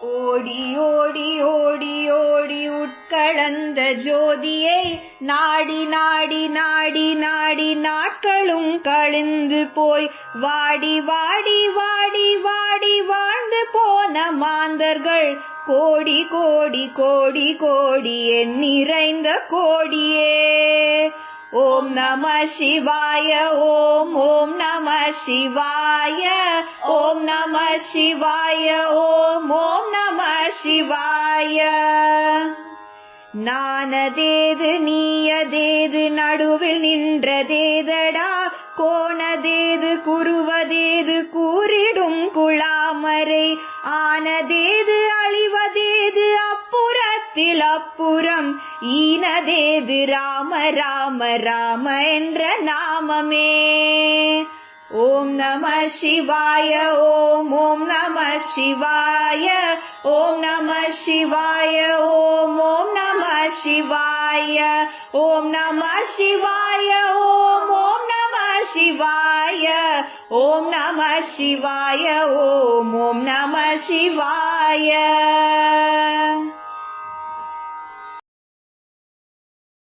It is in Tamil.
ஓடி ஓடி ஓடி ஓடி உட்கலந்த ஜோதியை நாடி நாடி நாடி நாடி நாட்களும் கழிந்து போய் வாடி வாடி வாடி வாடி வாழ்ந்து போன மாந்தர்கள் கோடி கோடி கோடி கோடி என் நிறைந்த கோடியே. ஓம் நம சிவாய ஓம் ஓம் நம சிவாய ஓம் நம சிவாய ஓம் ஓம் நம சிவாய. நானதேது நீயதேது நடுவில் நின்றதேதடா கோணதேது குருவதேது கூறிடும் குழாமரை ஆனதேது அழிவதேது அப்புறத்தில் அப்புறம் ஈனதேது ராம ராம ராம என்ற நாமமே. ஓம் நம சிவாய ஓம் ஓம் நம சிவாய ஓம் நம சிவாய ஓம் ஓம் நம சிவாய ஓம் நம சிவாய ஓம் ஓம் நம சிவாய ஓம் நம சிவாய ஓம் ஓம் நம சிவாய.